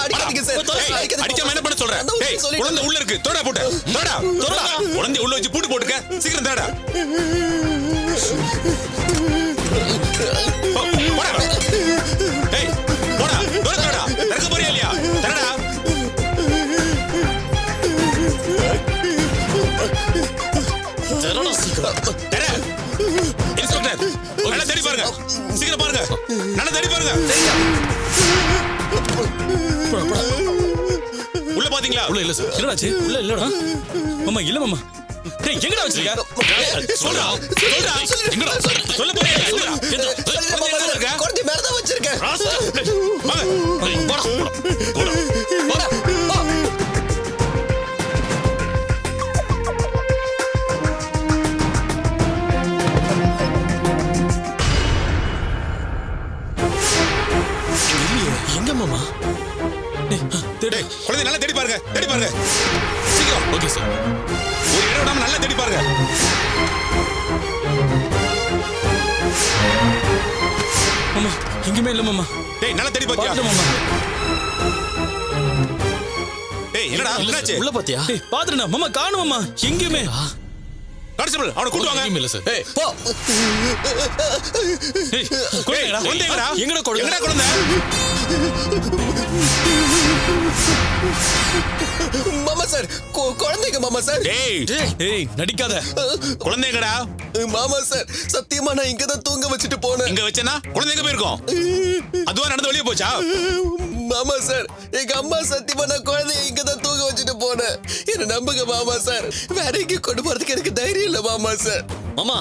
அடிக்காதீங்க சார். அடிக்காம என்ன பண்ண சொல்ற? குழந்தை உள்ள இருக்கு. தோடா போட்டு. தோடா. தோடா. குழந்தை உள்ள வச்சு பூட்டு போட்டுக்க. சீக்கிரம் தேடா. போடா. டேய், போடா. தோடா. தரக்க போறியா இல்லையா? தரடா. தரடா சீக்கிரம். தர. இன்ஸ்பெக்டர், நல்லா தேடி பாருங்க. சீக்கிரம் பாருங்க. நல்லா தேடி பாருங்க. உள்ள பாத்தீங்களா? உள்ள இல்ல சார். என்னடாச்சு? உள்ள இல்லடா. மாமா இல்ல மாமா. டேய் எங்கடா வச்சிருக்க? சொல்றா. சொல்றா. எங்கடா? சொல்ல போறியா? சொல்றா. குழந்தை மேல தான் வச்சிருக்கேன். வாங்க. போடா. போடா. போடா. எங்க மாமா? டேய், குழந்தை நல்லா தேடி பாருங்க. தேடி பாருங்க. சீக்கிரம். Okay sir. ஒரு இடம் விடாம நல்லா தேடி பாருங்க. மாமா எங்கேயுமே இல்ல மாமா. டேய், நல்லா தேடி பாத்தியா? பாத்துட்டேன் மாமா. டேய், என்னடா? என்னாச்சு? உள்ள பாத்தியா? டேய் பாத்துறேன் மாமா. காணோம் மாமா. எங்கேயுமே. கான்ஸ்டபிள், அவனை கூட்டி வாங்க. எங்கேயுமே இல்ல சார். ஏய் போ. டேய் குழந்தைடா. குழந்தை எங்கடா? எங்கடா குழந்தை? எங்கடா குழந்தை? மாமா சார், குழந்தைங்க மாமா சார். டேய், டேய் நடிக்காத. குழந்தை எங்கடா? மாமா சார், சத்தியமா நான் இங்க தான் தூங்க வச்சுட்டு போனேன். இங்க வச்சேனா குழந்தை எங்க போயிருக்கும்? அதுவா நடந்து வெளியே போச்சா? மாமா சார், எங்க அம்மா சத்தியமா நான் குழந்தைய இங்க தான் தூங்க வச்சுட்டு போனேன். என்ன நம்புங்க மாமா சார். வேற எங்க கொண்டு போறதுக்கு எனக்கு தைரியம் இல்ல மாமா சார். மாமா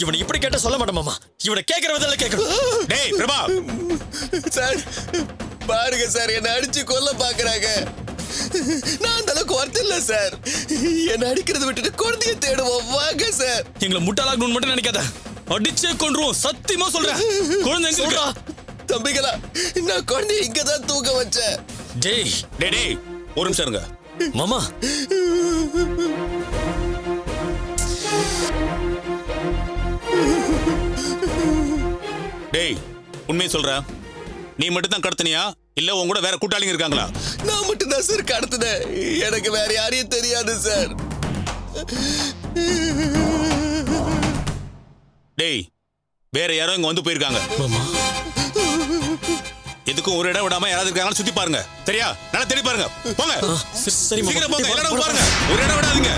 இவனை இப்படி கேட்ட சொல்ல மாட்டேன் மாமா. இவனை கேட்கிற விதத்துல கேட்கணும். டேய் பிரபா, சார் பாருங்க சார், என்ன அடிச்சு கொல்ல பாக்குறாங்க. நான் அந்த அளவுக்கு ஒர்த் இல்ல சார். என்ன அடிக்கிறத விட்டுட்டு குழந்தைய தேடுவோம் வாங்க சார். எங்களை முட்டாளாக்கணும்னு மட்டும் நினைக்காத. அடிச்சே கொன்றுவோம். சத்தியமா சொல்றேன். குழந்தை எங்க இருக்கா? தம்பிகளா, நான் குழந்தைய இங்க தான் தூங்க வச்சேன். டேய் டேய் டேய், ஒரு நிமிஷம் இருங்க. மாமா டேய், உண்மையை சொல்ற? நீ மட்டும் தான் கடத்தினியா இல்ல உன் கூட வேற கூட்டாளிங்க இருக்காங்களா? நான் மட்டும் தான் சார் கடத்தினேன். எனக்கு வேற யாரையும் தெரியாது சார். டேய், வேற யாரோ இங்க வந்து போயிருக்காங்க. மாமா எதுக்கும் ஒரு இடம் விடாம யாராவது இருக்காங்கன்னு சுத்தி பாருங்க. சரியா? நல்லா தேடி பாருங்க. போங்க. சரி மாமா. சீக்கிரம் போங்க. எல்லாரும் பாருங்க. ஒரு இடம் விடாதீங்க.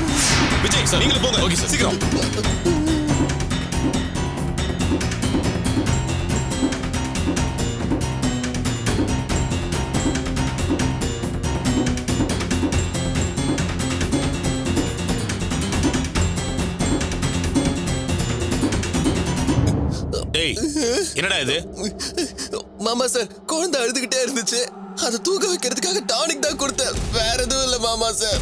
விஜய் சார், நீங்களும் போங்க. Okay sir. சீக்கிரம். டேய், என்னடா இது? மாமா சார், குழந்தை அழுதுகிட்டே இருந்துச்சு. அதை தூக்க வைக்கிறதுக்காக டானிக் தான் கொடுத்தேன். வேற எதுவும் இல்ல மாமா சார்.